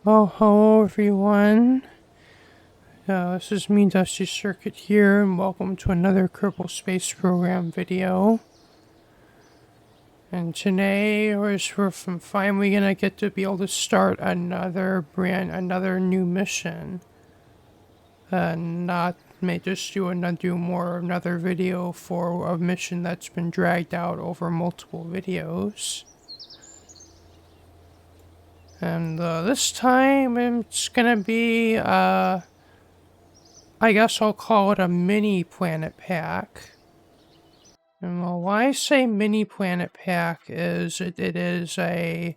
Oh, hello everyone. This is me, Dusty Circuit here, and welcome to another Kerbal Space Program video. And today, we're finally gonna get to be able to start another new mission. Not may just do another video for a mission that's been dragged out over multiple videos. And this time, it's gonna be I guess I'll call it a mini planet pack. And well, why I say mini planet pack is it is a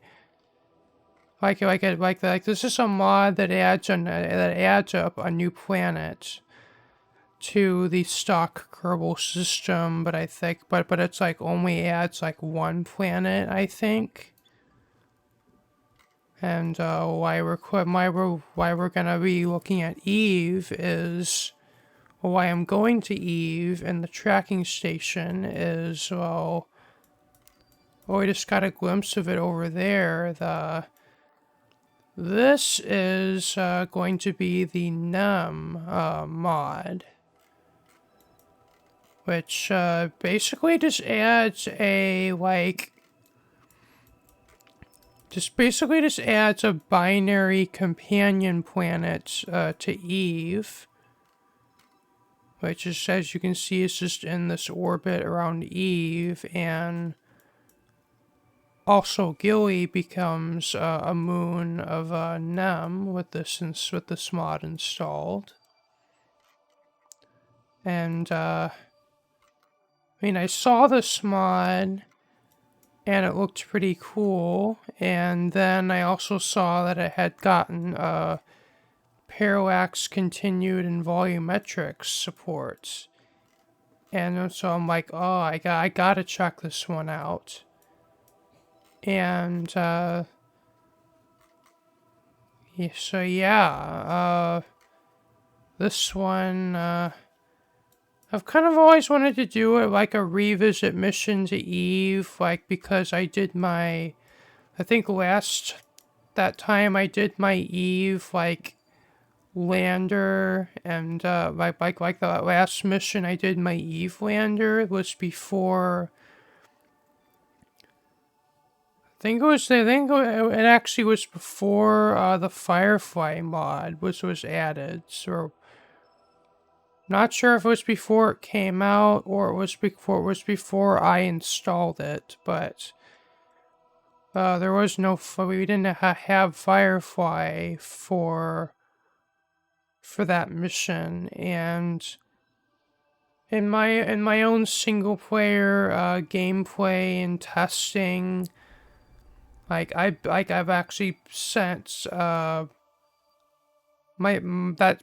this is a mod that adds a new planet to the stock Kerbal system, but I think but it's like only adds like one planet, I think. And why we're gonna be looking at Eve is why I'm going to Eve, and the tracking station is, well, we just got a glimpse of it over there. This is going to be the NUM mod, which basically just adds a, just adds a binary companion planet to Eve. Which is, as you can see, is just in this orbit around Eve, and also Gilly becomes a moon of Nem with this mod installed. And I mean, I saw this mod, and it looked pretty cool. And then I also saw that it had gotten parallax continued and volumetrics support. And so I'm like, oh, I gotta check this one out. And, yeah, so yeah, this one, I've kind of always wanted to do it like a revisit mission to Eve, like, because I think that time I did my Eve, like, lander, and, like the last mission I did my Eve lander was before, it actually was before the Firefly mod was added. So not sure if it was before it came out or it was before I installed it, but there was we didn't have Firefly for that mission. And in my own single player gameplay and testing, I've actually sent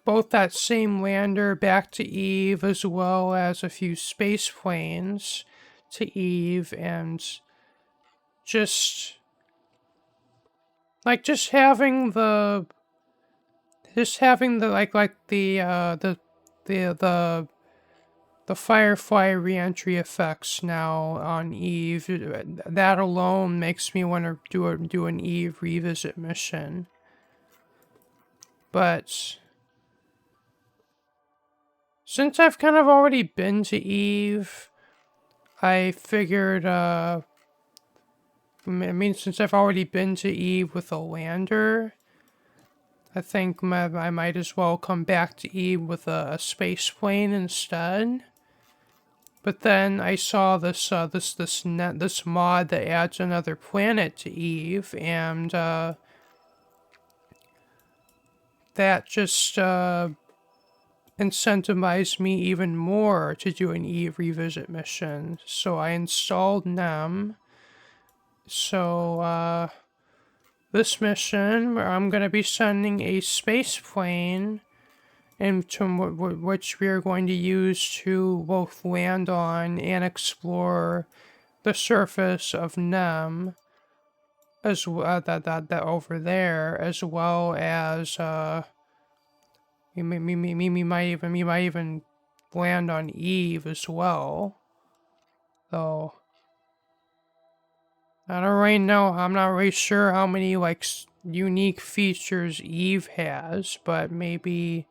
both that same lander back to Eve, as well as a few space planes to Eve, and just having the the Firefly reentry effects now on Eve. That alone makes me want to do an Eve revisit mission. But since I've kind of already been to Eve, I figured, since I've already been to Eve with a lander, I think I might as well come back to Eve with a space plane instead. But then I saw this mod that adds another planet to Eve, and that just incentivized me even more to do an Eve revisit mission. So I installed NEM. So this mission, I'm going to be sending a space plane which we are going to use to both land on and explore the surface of NEM, as that over there, as well as we might even land on Eve as well, though. I don't really know. I'm not really sure how many like unique features Eve has, but maybe,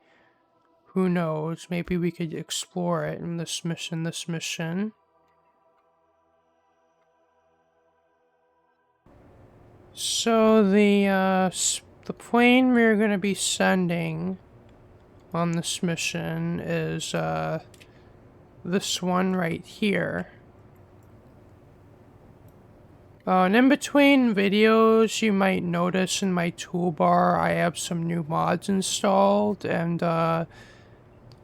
who knows? Maybe we could explore it in this mission. So the plane we're gonna be sending on this mission is this one right here. And in between videos, you might notice in my toolbar I have some new mods installed, and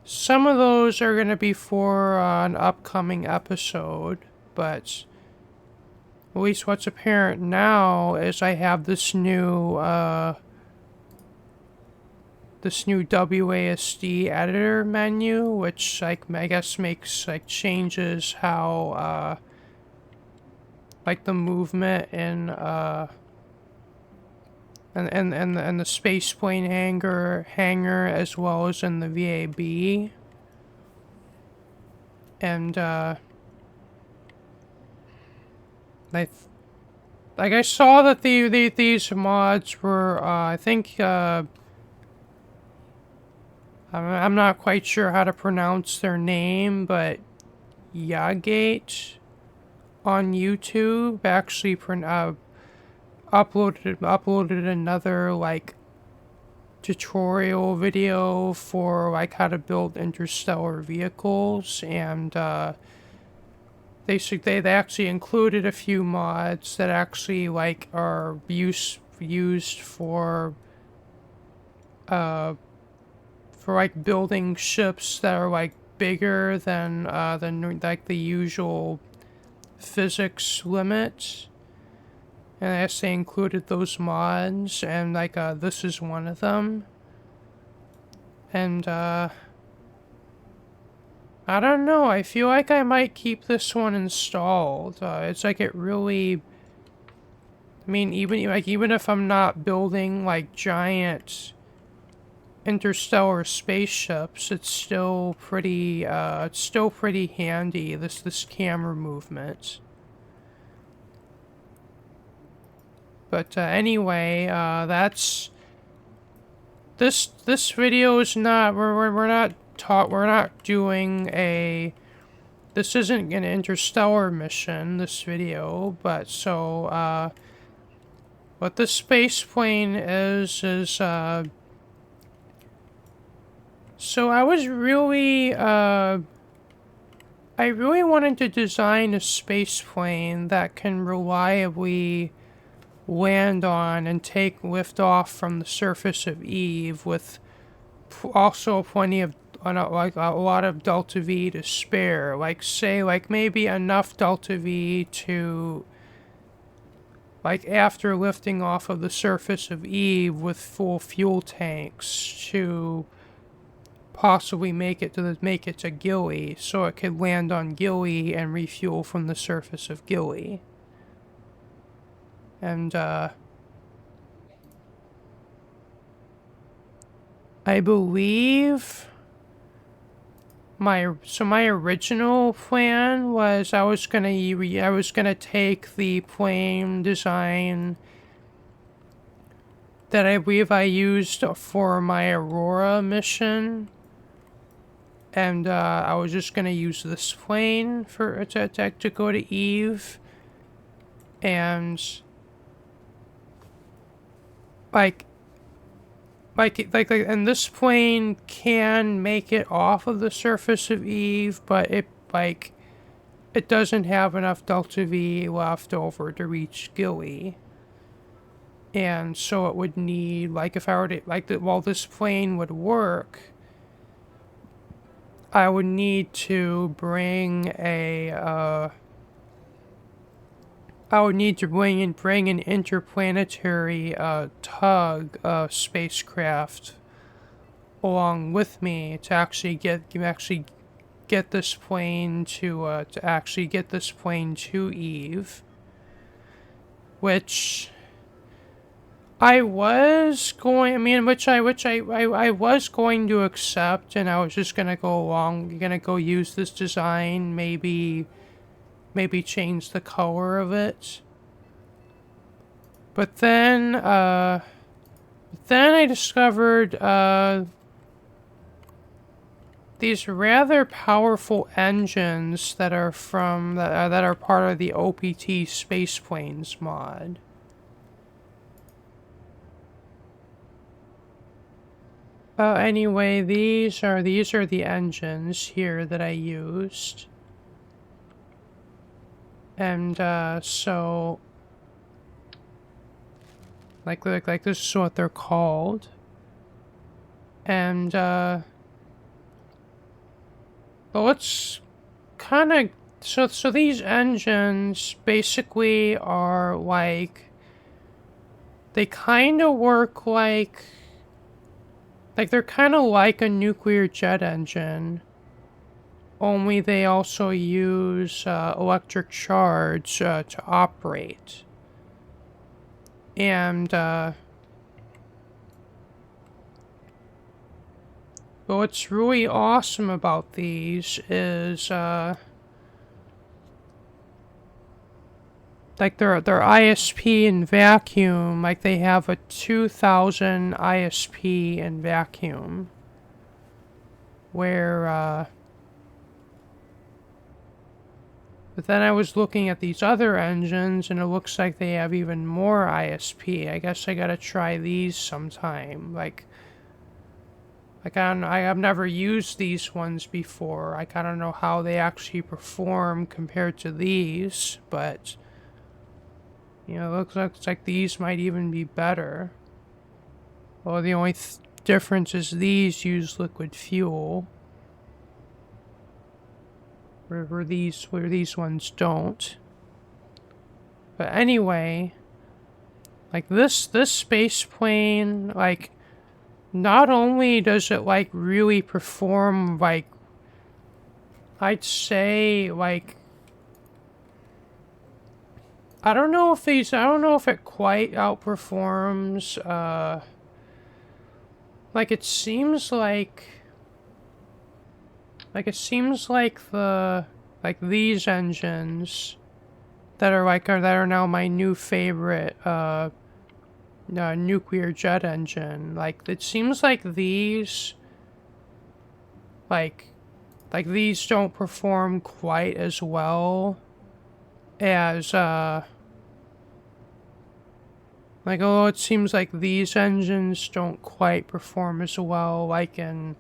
some of those are going to be for an upcoming episode, but at least what's apparent now is I have this new WASD editor menu, which I guess makes like changes how like the movement in and the spaceplane hangar as well as in the VAB. And I saw that these mods were I think I'm not quite sure how to pronounce their name, but Yagate on YouTube actually uploaded another like tutorial video for like how to build interstellar vehicles, and they actually included a few mods that actually like are used for like building ships that are like bigger than like the usual physics limit. And I guess they included those mods, and like this is one of them. And I don't know, I feel like I might keep this one installed. It's like it really, I mean, even if I'm not building like giant interstellar spaceships, it's still pretty handy, this camera movement. But anyway, that's this video is not we're not doing a, this isn't an interstellar mission, this video, but so what the space plane is so I was really I really wanted to design a space plane that can reliably land on and take lift off from the surface of Eve with also plenty of like a lot of delta V to spare, like say like maybe enough delta V to like after lifting off of the surface of Eve with full fuel tanks to possibly make it to Gilly, so it could land on Gilly and refuel from the surface of Gilly. And I believe my original plan was I was gonna take the plane design that I believe I used for my Aurora mission, and I was just gonna use this plane for to go to Eve, and and this plane can make it off of the surface of Eve, but it doesn't have enough delta V left over to reach Gilly. And so it would need, like, if I were to, like, while this plane would work, I would need to bring a, I would need to bring an interplanetary tug spacecraft along with me to actually get this plane to Eve, which I was going. I mean, which I was going to accept, and I was just gonna go use this design, maybe change the color of it, But then I discovered these rather powerful engines that are that are part of the OPT spaceplanes mod. Anyway, these are the engines here that I used. And so like this is what they're called. And but let's kind of so these engines basically are like, they kind of work like they're kind of like a nuclear jet engine, only they also use electric charge to operate. And but what's really awesome about these is like their ISP in vacuum, like they have a 2000 ISP in vacuum, where but then I was looking at these other engines and it looks like they have even more ISP. I guess I gotta try these sometime. Like I have never used these ones before. I don't know how they actually perform compared to these, but you know, it looks like these might even be better. Well, the only difference is these use liquid fuel, where these ones don't. But anyway, like this space plane, like, not only does it like really perform, like, I'd say like, I don't know if it quite outperforms like it seems like these engines that are now my new favorite nuclear jet engine. Like it seems like these these don't perform quite as well as although it seems like these engines don't quite perform as well like in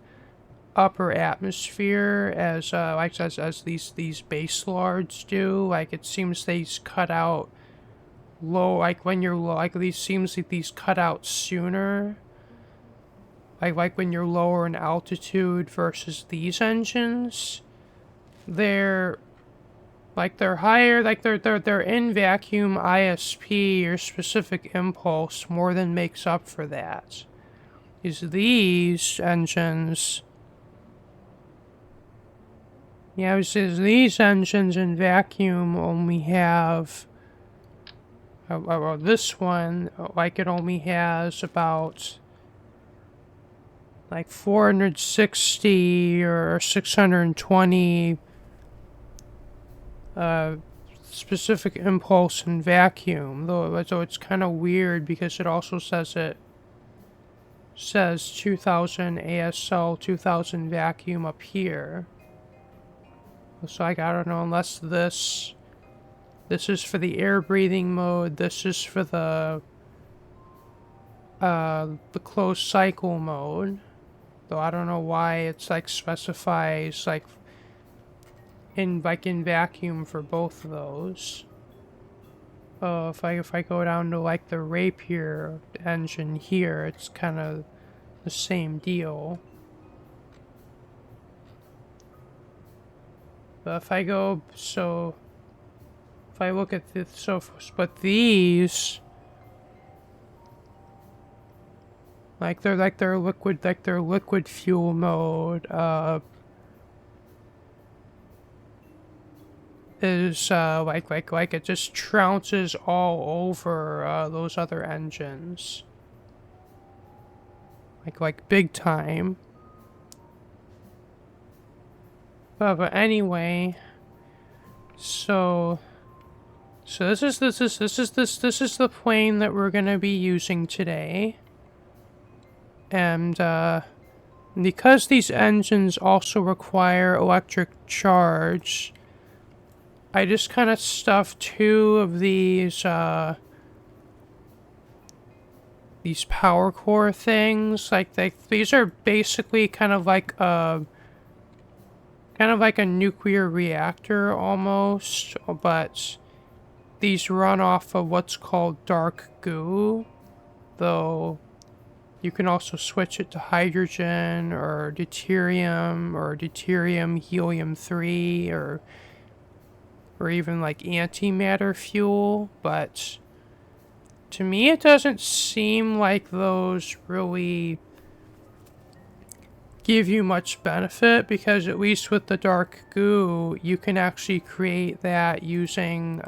upper atmosphere as these base lards do. Like it seems these cut out low, like when you're low, like these cut out sooner. Like when you're lower in altitude versus these engines. They're higher, like they're in vacuum ISP or specific impulse more than makes up for that. Is these engines, yeah, it says these engines in vacuum only have, this one, like it only has about like 460 or 620 specific impulse in vacuum, though. So it's kind of weird because it also says 2000 ASL 2000 vacuum up here. So like, I don't know, unless this is for the air breathing mode, this is for the closed cycle mode. Though I don't know why it's like specifies like in vacuum for both of those. Oh, if I go down to like the Rapier engine here, it's kind of the same deal. But if I go, so if I look at this, but these, like they're liquid fuel mode is like it just trounces all over those other engines, like big time. But anyway, so So this is the plane that we're gonna be using today. And because these engines also require electric charge, I just kind of stuffed two of these power core things. Like these are basically kind of like a nuclear reactor almost, but these run off of what's called dark goo, though you can also switch it to hydrogen or deuterium helium-3 or even like antimatter fuel, but to me it doesn't seem like those really give you much benefit, because at least with the dark goo you can actually create that using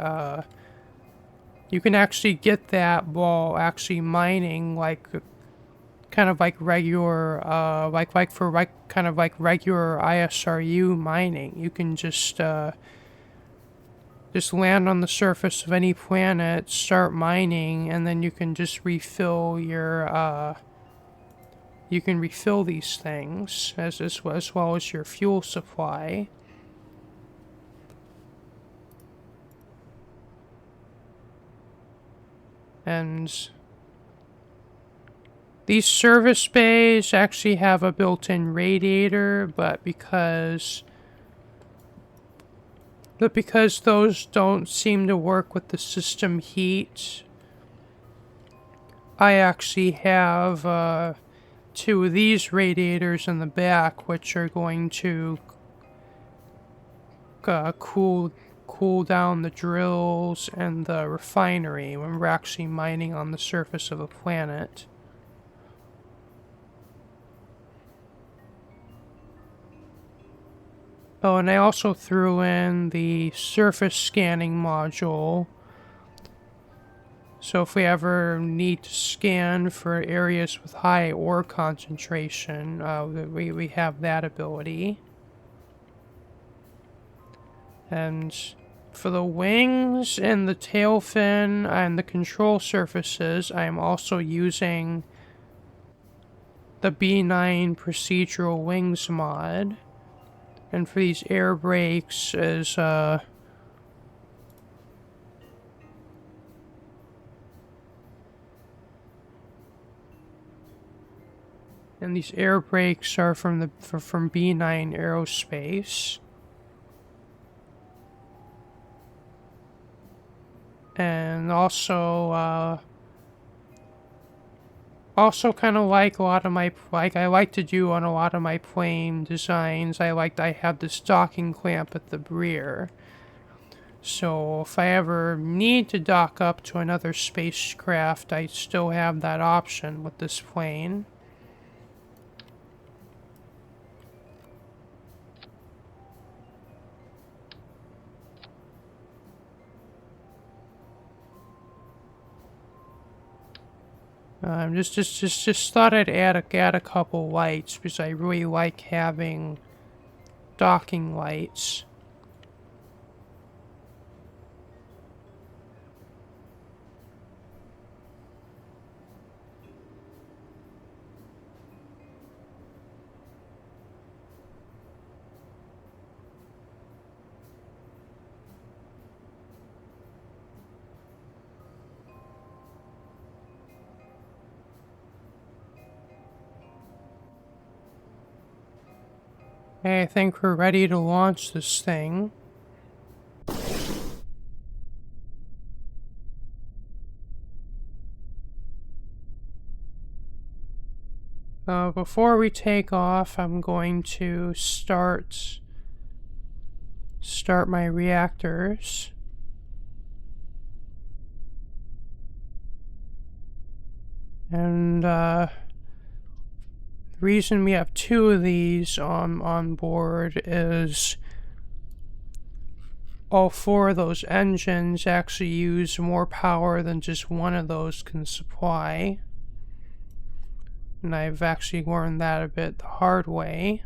you can actually get that while actually mining like kind of like regular kind of like regular ISRU mining. You can just land on the surface of any planet, start mining, and then you can just refill your you can refill these things as well as your fuel supply. And these service bays actually have a built-in radiator, but because those don't seem to work with the system heat, I actually have two of these radiators in the back, which are going to cool down the drills and the refinery when we're actually mining on the surface of a planet. Oh, and I also threw in the surface scanning module. So if we ever need to scan for areas with high ore concentration, we have that ability. And for the wings and the tail fin and the control surfaces, I am also using the B9 procedural wings mod. And for these air brakes is and these air brakes are from B9 Aerospace. And also kind of like a lot of my, I like to do on a lot of my plane designs, I have this docking clamp at the rear. So if I ever need to dock up to another spacecraft, I still have that option with this plane. Just thought I'd add a couple lights because I really like having docking lights. Okay, I think we're ready to launch this thing. Before we take off, I'm going to start my reactors. And the reason we have two of these on board is all four of those engines actually use more power than just one of those can supply. And I've actually learned that a bit the hard way.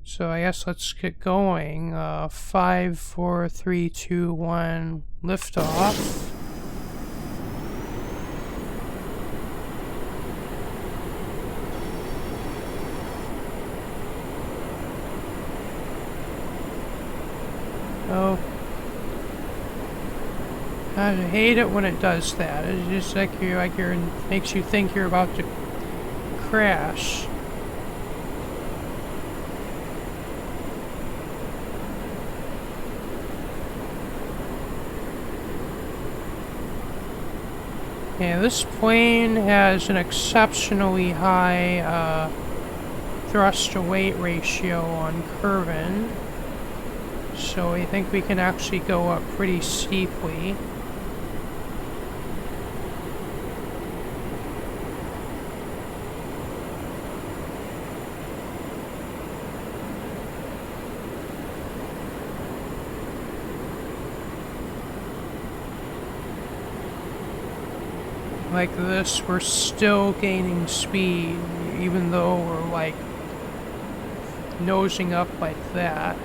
So I guess let's get going. 5, 4, 3, 2, 1, liftoff. Oh. I hate it when it does that. It's just like makes you think you're about to crash. Yeah, this plane has an exceptionally high thrust to weight ratio on curving, so I think we can actually go up pretty steeply. Like this, we're still gaining speed, even though we're like nosing up like that.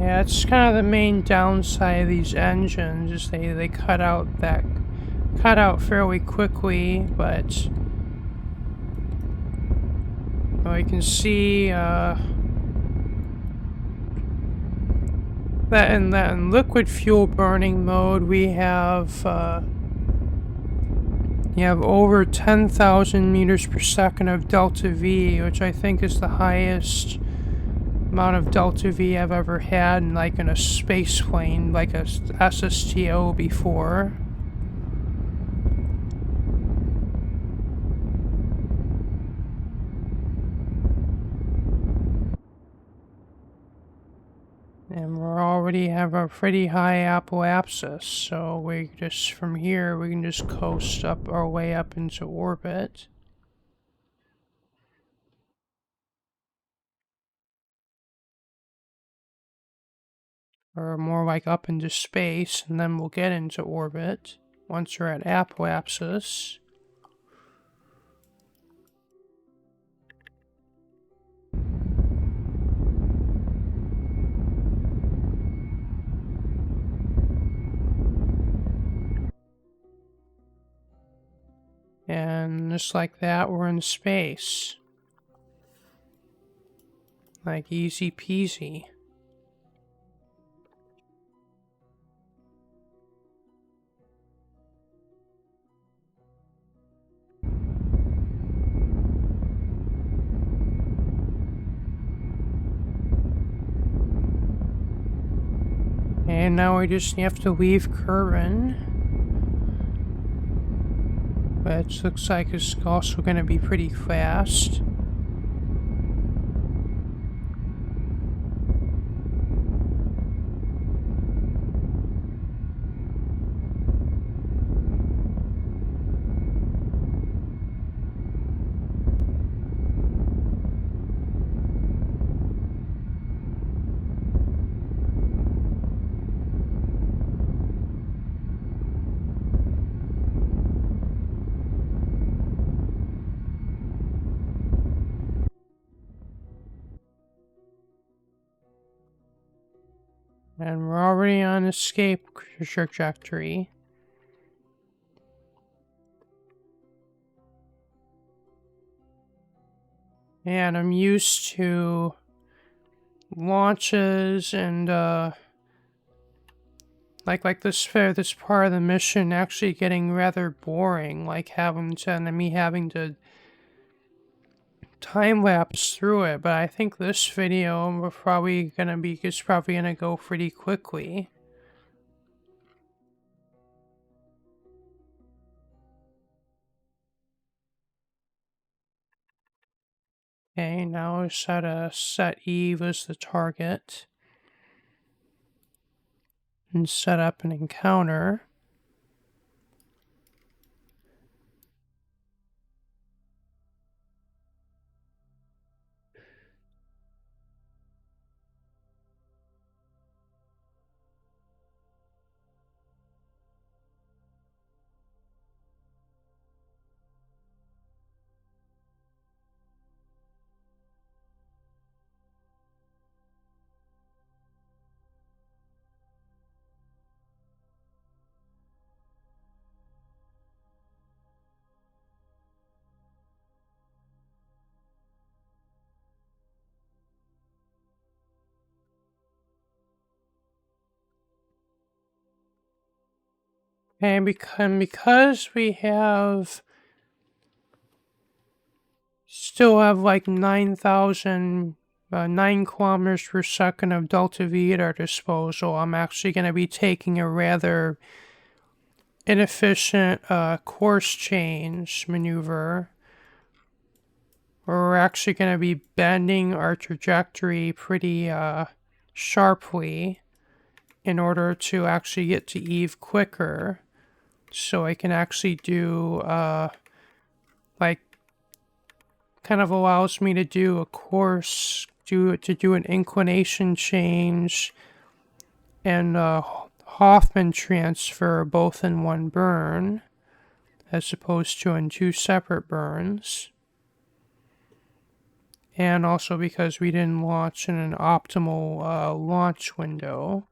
Yeah, it's kind of the main downside of these engines, is they cut out fairly quickly, but well, you can see that in liquid fuel burning mode we have you have over 10,000 meters per second of delta V, which I think is the highest amount of delta V I've ever had in a space plane, like a SSTO before. And we already have a pretty high apoapsis, so we just, from here, we can just coast up our way up into orbit. Or more like up into space, and then we'll get into orbit once we're at apoapsis. And just like that, we're in space. Like easy peasy. And now we just have to leave Curran. which looks like it's also going to be pretty fast. And we're already on escape trajectory. And I'm used to launches and like this part of the mission actually getting rather boring, like having to time lapse through it. But I think this video is probably gonna go pretty quickly. Okay, now we set Eve as the target and set up an encounter. And because we still have like 9 kilometers per second of delta V at our disposal, I'm actually going to be taking a rather inefficient course change maneuver, where we're actually going to be bending our trajectory pretty sharply in order to actually get to Eve quicker, so I can actually do like kind of allows me to do a course, to do an inclination change and Hoffman transfer both in one burn, as opposed to in 2 separate burns. And also because we didn't launch in an optimal launch window.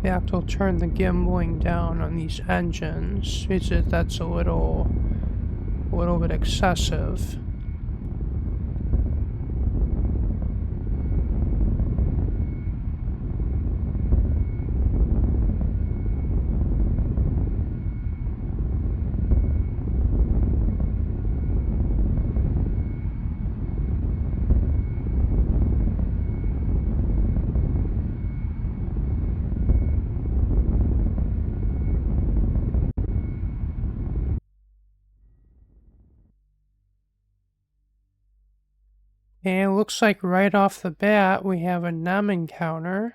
We have to turn the gimbaling down on these engines, because that's a little bit excessive. And it looks like right off the bat we have a NEM encounter.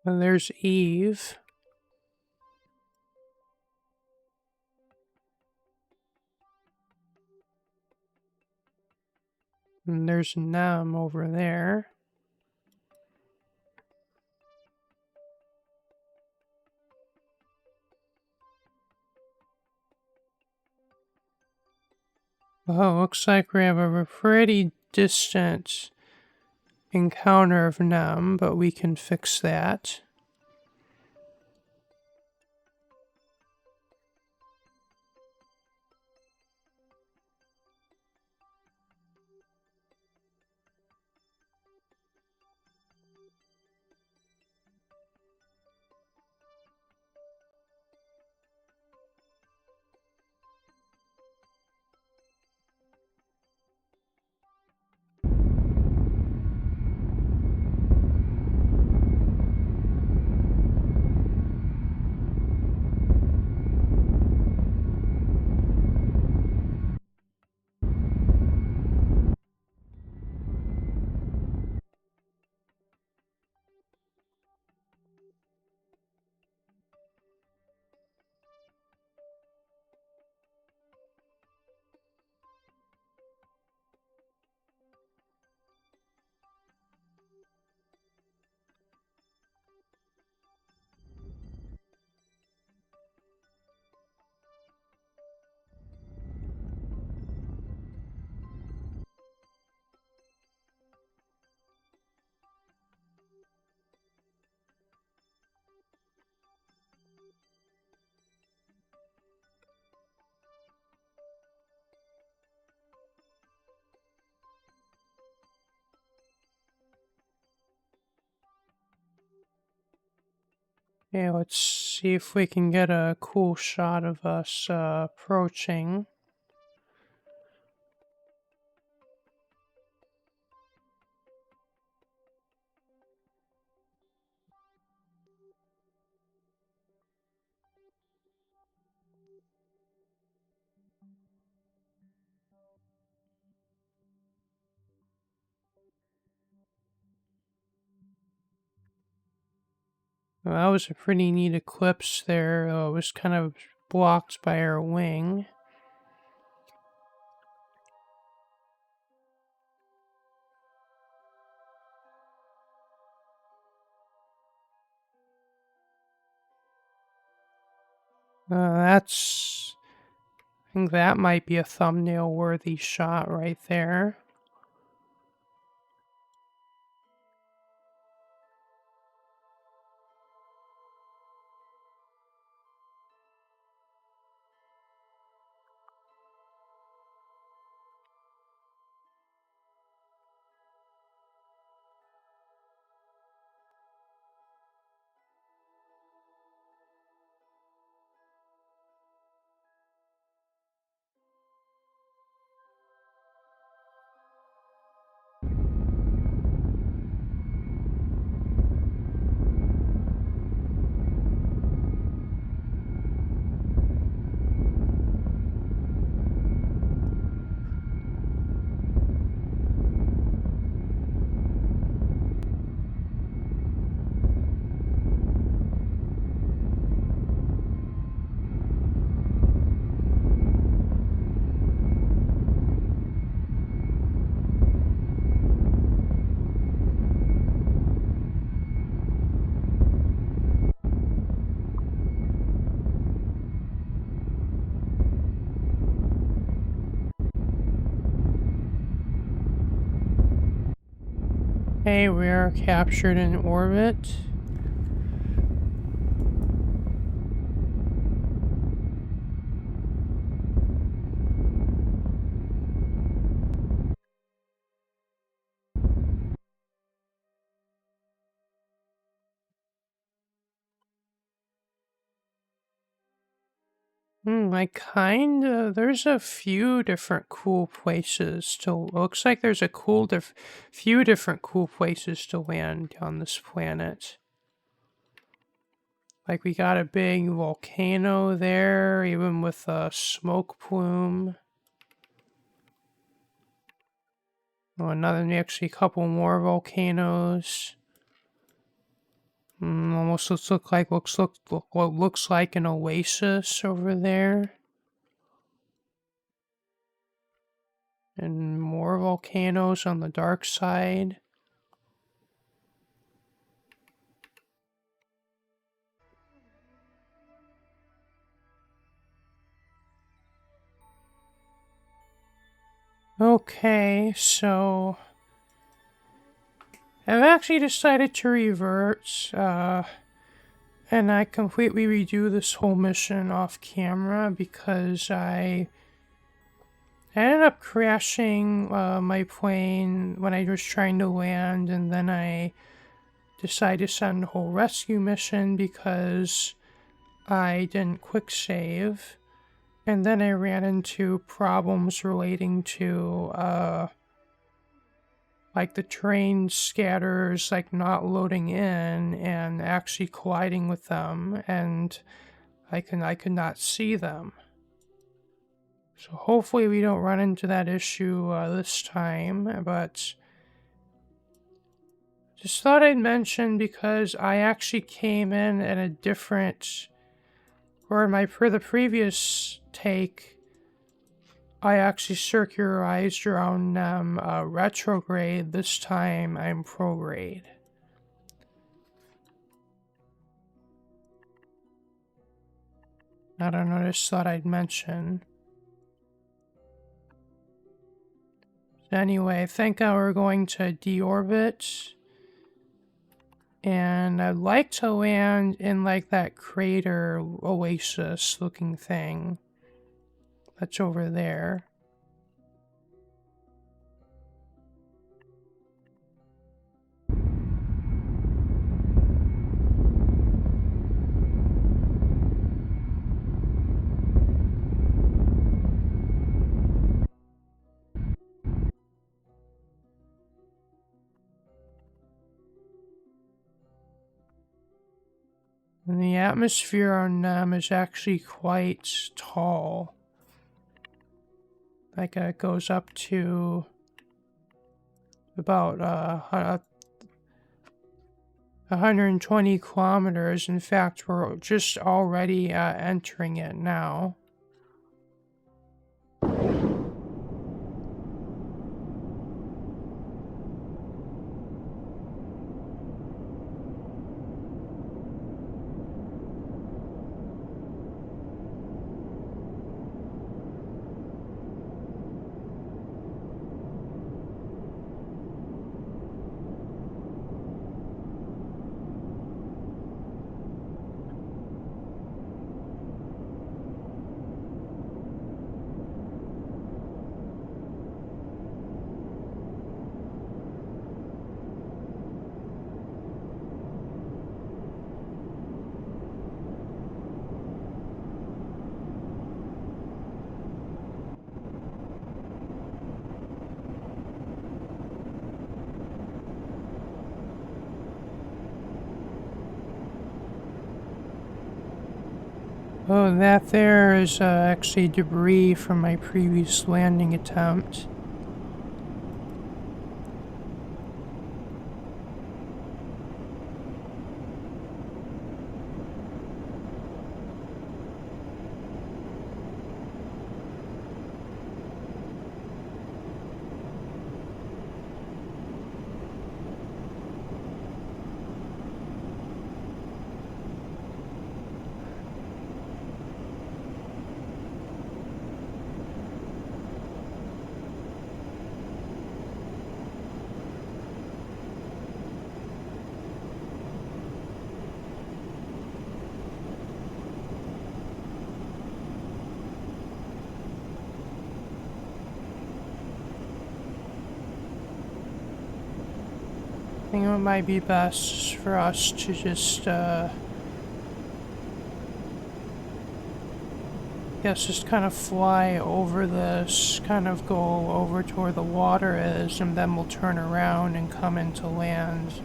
And there's Eve. And there's Nem over there. Oh, looks like we have a pretty distant encounter of Nem, but we can fix that. Okay, let's see if we can get a cool shot of us approaching. Well, that was a pretty neat eclipse there. It was kind of blocked by our wing. That's... I think that might be a thumbnail-worthy shot right there. Okay, we are captured in orbit. There's a few different cool places to, looks like there's a few different cool places to land on this planet. Like we got a big volcano there, even with a smoke plume. Oh, actually a couple more volcanoes. Almost what looks like an oasis over there. And more volcanoes on the dark side. Okay, so I've actually decided to revert, and I completely redo this whole mission off camera because I ended up crashing my plane when I was trying to land, and then I decided to send a whole rescue mission because I didn't quick save. And then I ran into problems relating to, like the train scatters, like not loading in and actually colliding with them, and I could not see them. So hopefully we don't run into that issue this time, but just thought I'd mention because I actually came in at a different, or for the previous take, I actually circularized around retrograde. This time I'm prograde. I don't know, just thought I'd mention. Anyway, I think we're going to deorbit. And I'd like to land in like that crater oasis looking thing that's over there. And the atmosphere on them is actually quite tall. Like it goes up to about 120 kilometers. In fact, we're just already entering it now. Oh, that there is actually debris from my previous landing attempt. I think it might be best for us to just, just kind of fly over this, kind of go over to where the water is, and then we'll turn around and come into land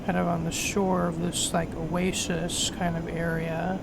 kind of on the shore of this, like, oasis kind of area.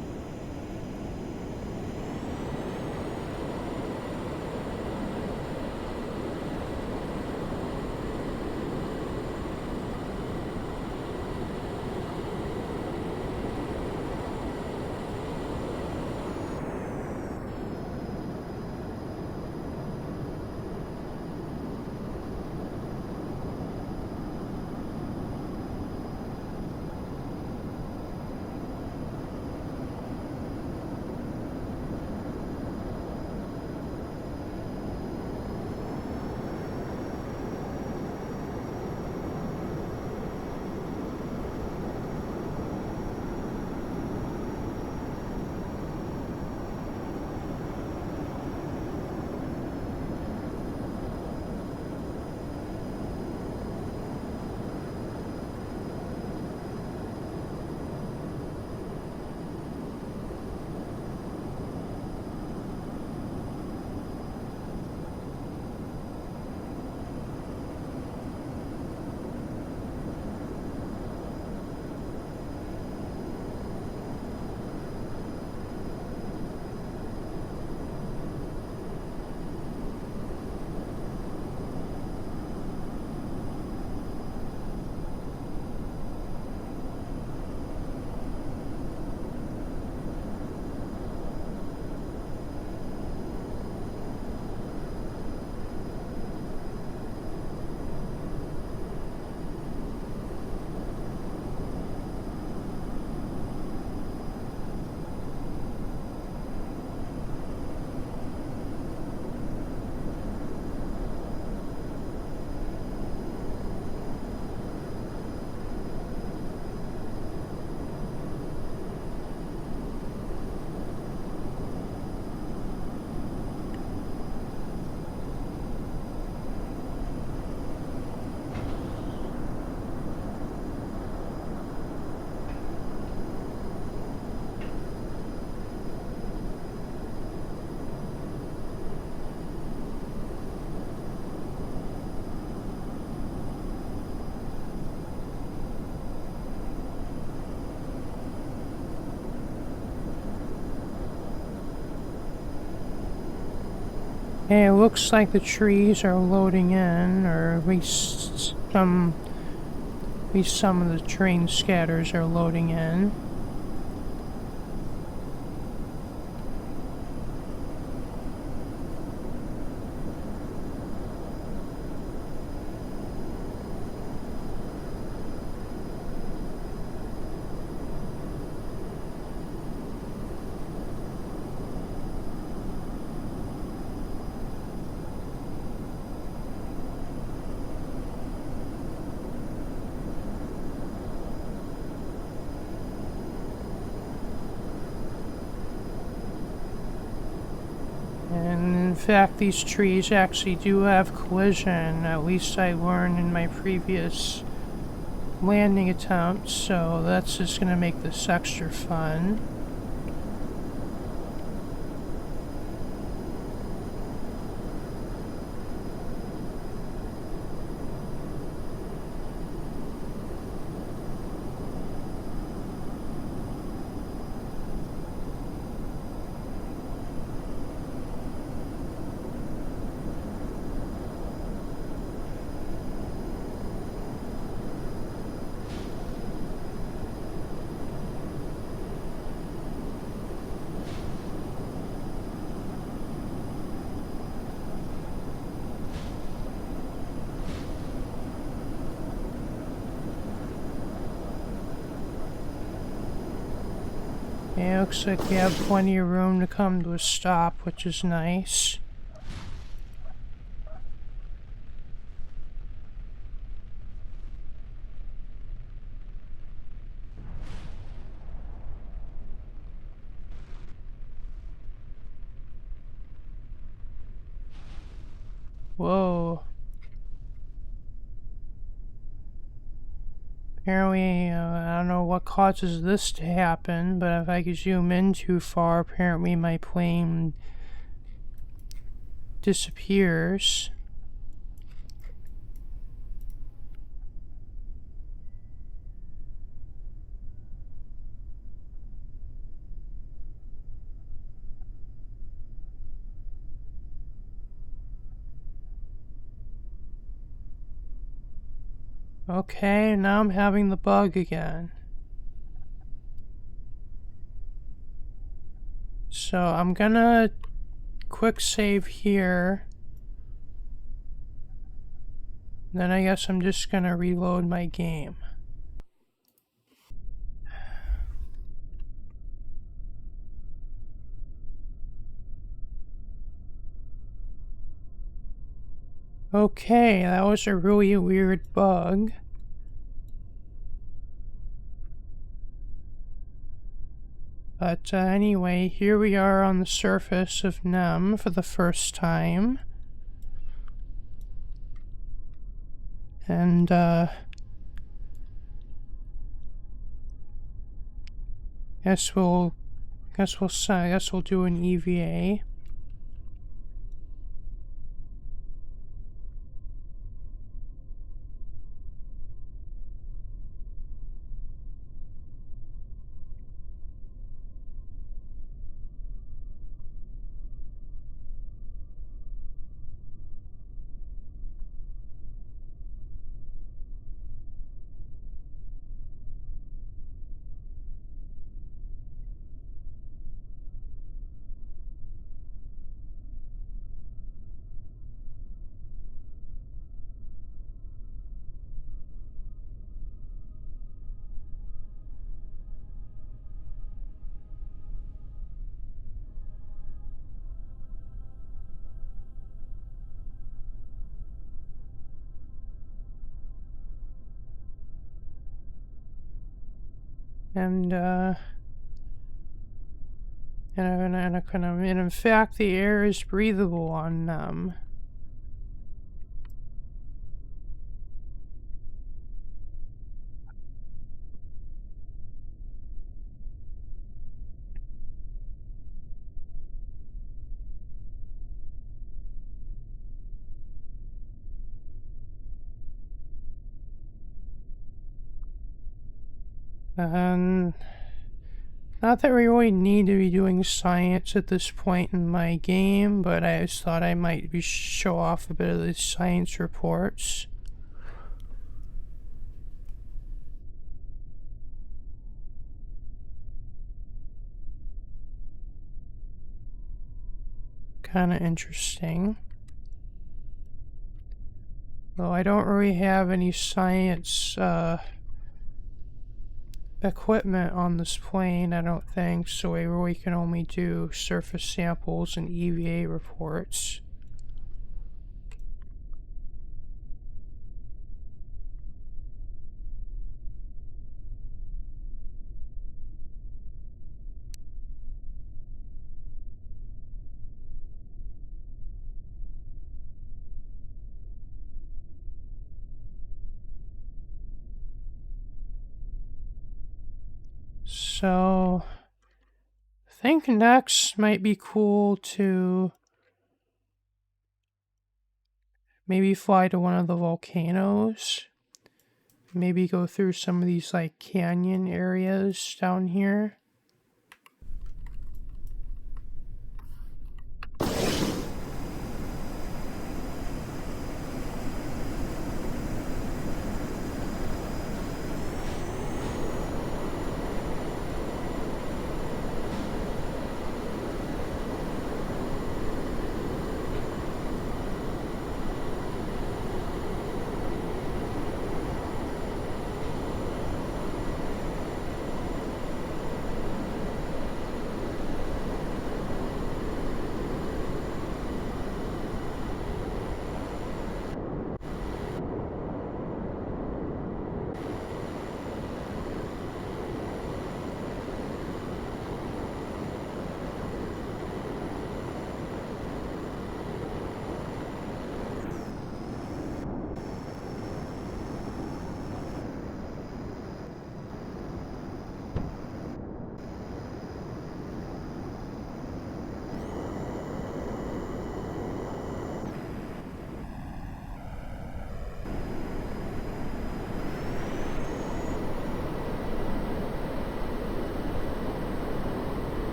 Okay, it looks like the trees are loading in, or at least some of the train scatters are loading in. And in fact, these trees actually do have collision, at least I learned in my previous landing attempts, so that's just going to make this extra fun. Yeah, looks like we have plenty of room to come to a stop, which is nice. Whoa. Apparently, I don't know what causes this to happen, but if I could zoom in too far, apparently my plane disappears. Okay, now I'm having the bug again. So I'm gonna quick save here. Then I guess I'm just gonna reload my game. Okay, that was a really weird bug. But anyway, here we are on the surface of NEM for the first time. And guess we'll do an EVA. And in fact, the air is breathable on NEM. And Not that we really need to be doing science at this point in my game, but I just thought I might show off a bit of the science reports. Kind of interesting. Though I don't really have any science equipment on this plane, I don't think, so we really can only do surface samples and EVA reports. So, I think next might be cool to maybe fly to one of the volcanoes. Maybe go through some of these like canyon areas down here.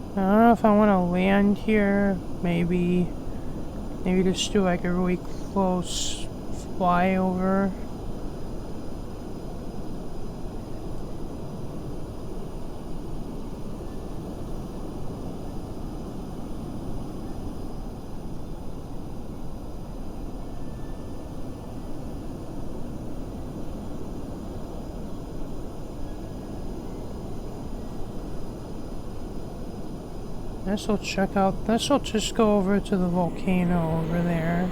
I don't know if I want to land here. Maybe just do like a really close flyover. This'll just go over to the volcano over there.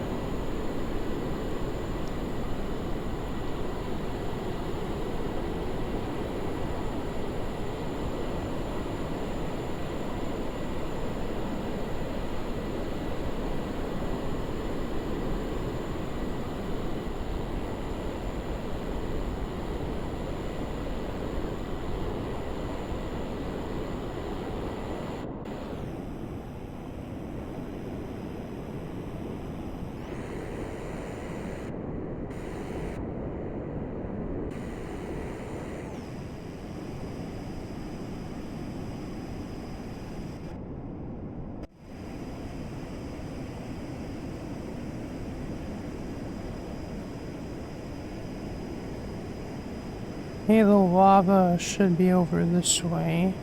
Hey, the lava should be over this way.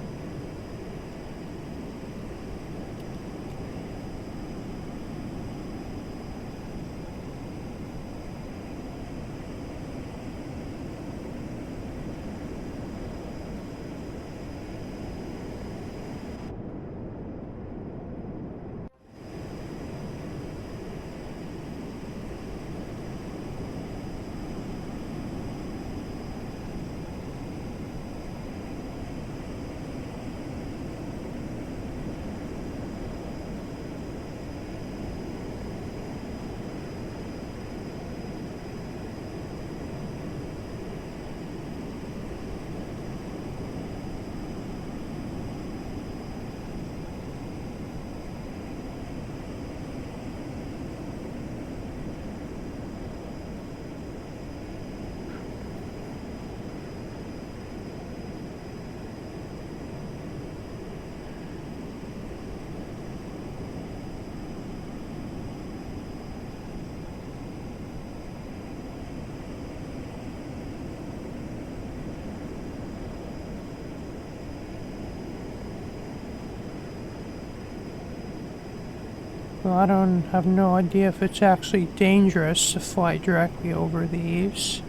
So I don't have no idea if it's actually dangerous to fly directly over these.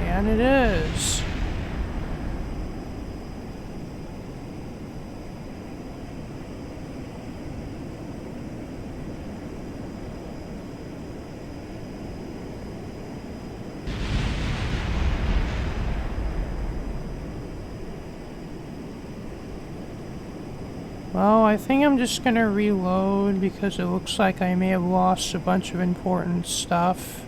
And it is. Well, I think I'm just gonna reload because it looks like I may have lost a bunch of important stuff.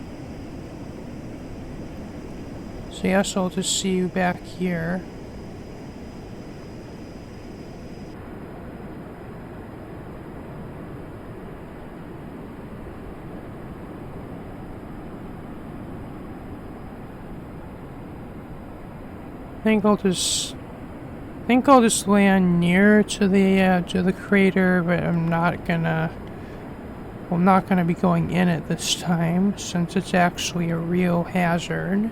So yes, I'll just see you back here. I think I'll just land near to the crater, but I'm not gonna be going in it this time since it's actually a real hazard.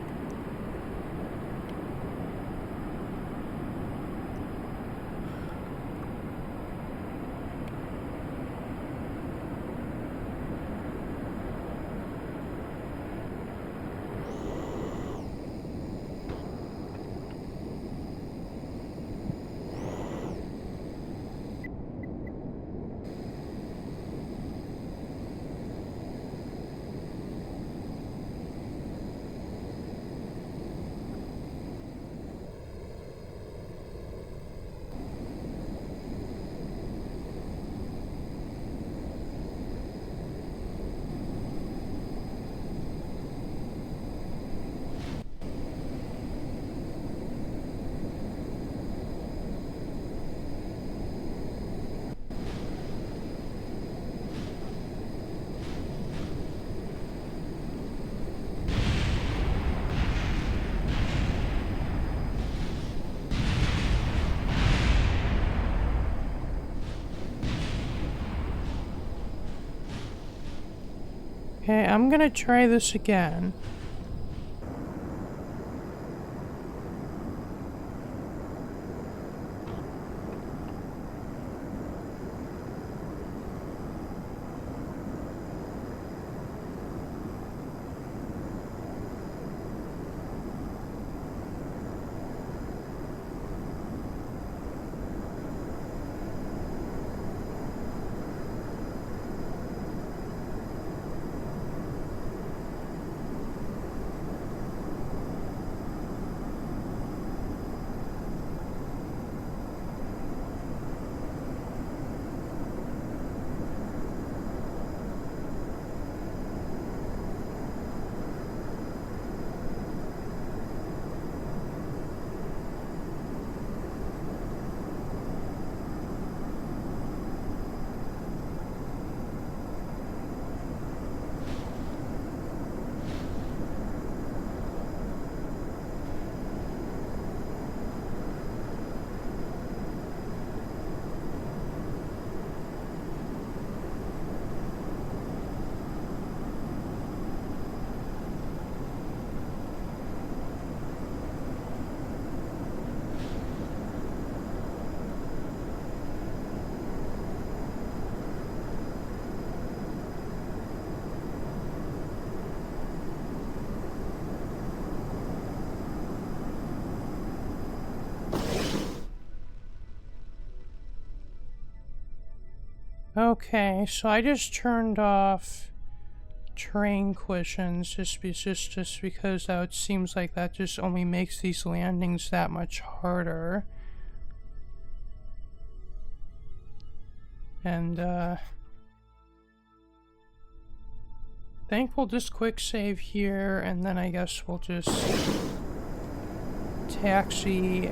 Okay, I'm gonna try this again. Okay, so I just turned off terrain collisions just because that seems like that just only makes these landings that much harder. And I think we'll just quick save here, and then I guess we'll just taxi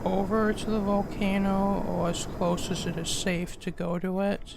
over to the volcano, or as close as it is safe to go to it.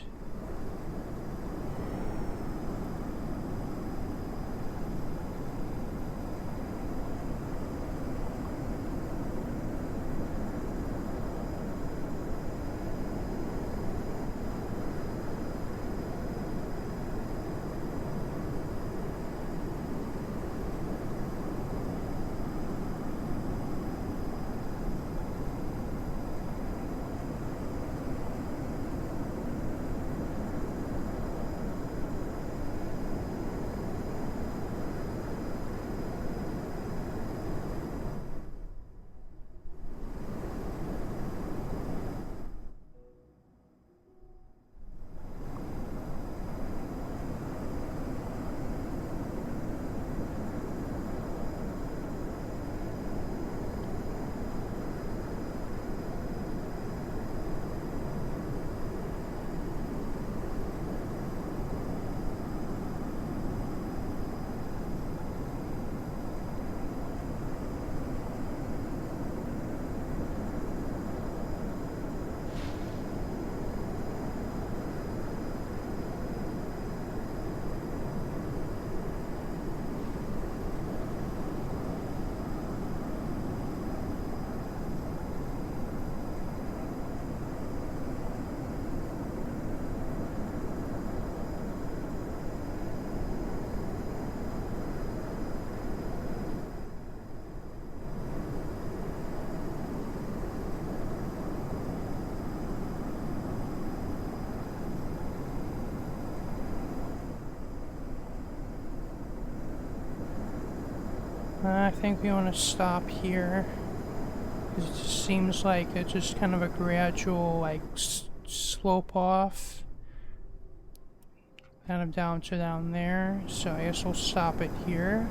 I think we want to stop here. It just seems like it's just kind of a gradual, like, slope off. Kind of down to down there. So I guess we'll stop it here.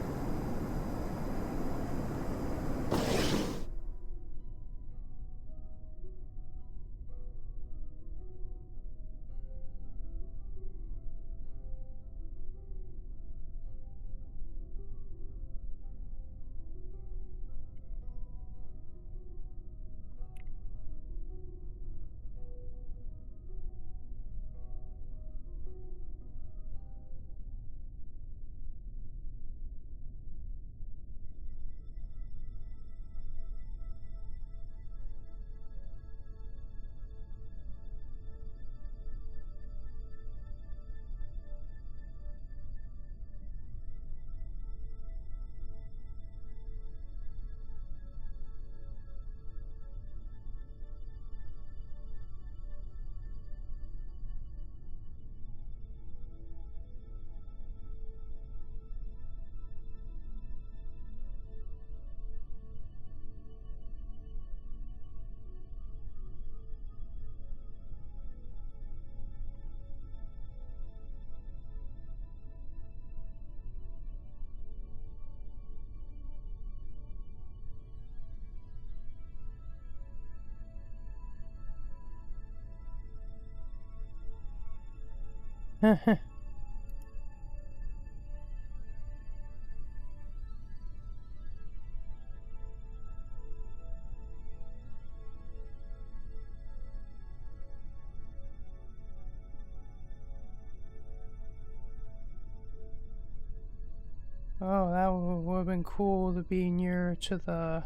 Oh, that would have been cool to be near to the,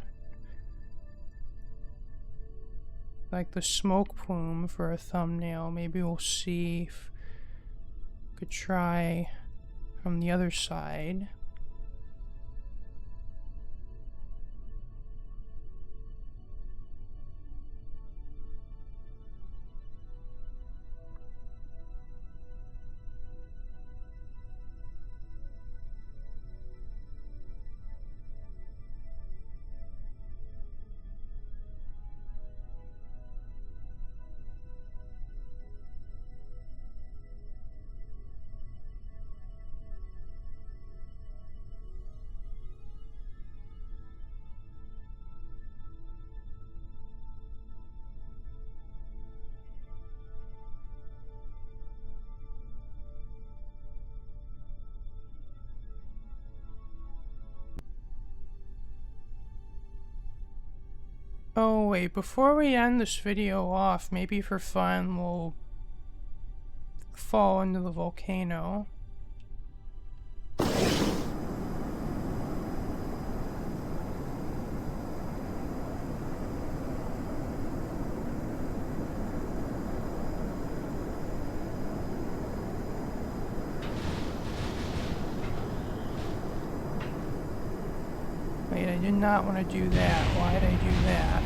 like, the smoke plume for a thumbnail. Maybe we'll see if we could try from the other side. Oh wait, before we end this video off, maybe for fun we'll fall into the volcano. Wait, I did not want to do that. Why did I do that?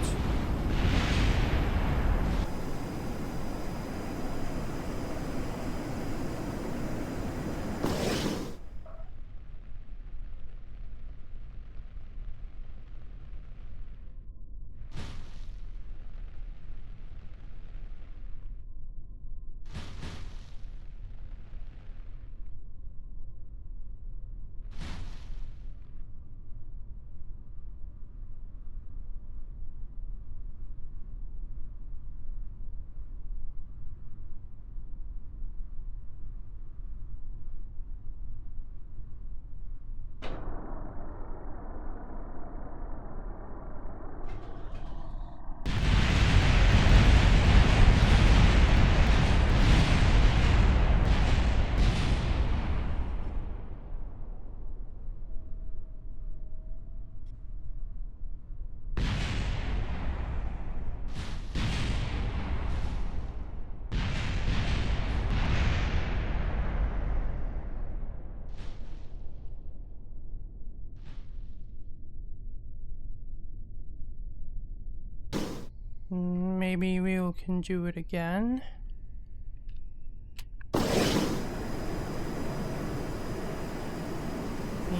Maybe we can do it again.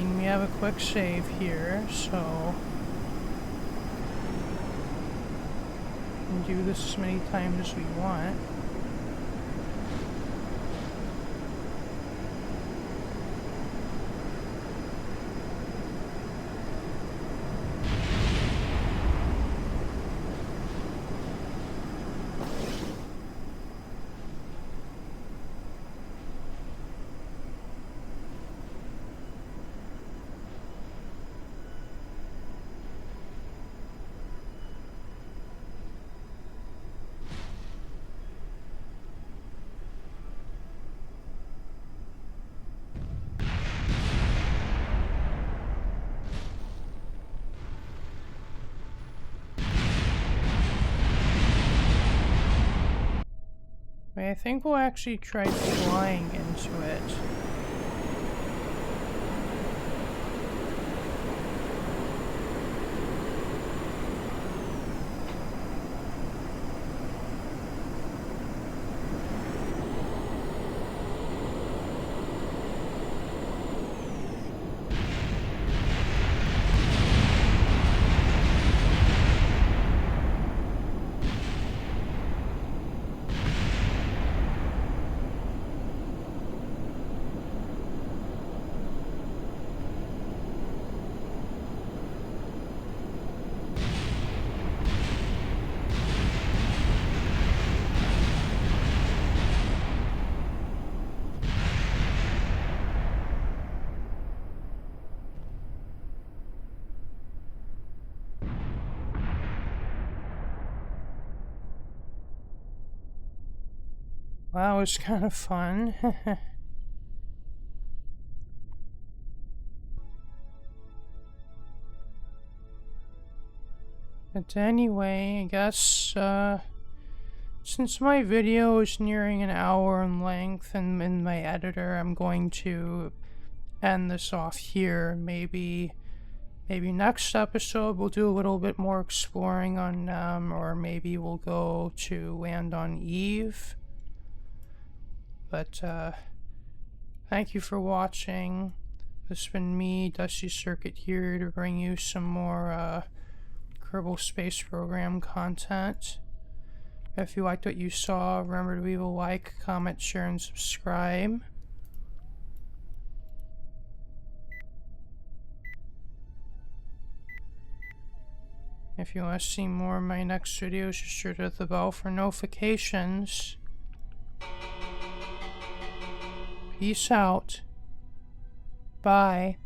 letting me have a quick save here, so we can do this as many times as we want. I think we'll actually try flying into it. Wow, it was kind of fun. But anyway, I guess, since my video is nearing an hour in length and in my editor, I'm going to end this off here. Maybe next episode we'll do a little bit more exploring on, or maybe we'll go to land on Eve. But, thank you for watching. This has been me, Dusty Circuit, here to bring you some more, Kerbal Space Program content. If you liked what you saw, remember to leave a like, comment, share, and subscribe. If you want to see more of my next videos, just sure to hit the bell for notifications. Peace out. Bye.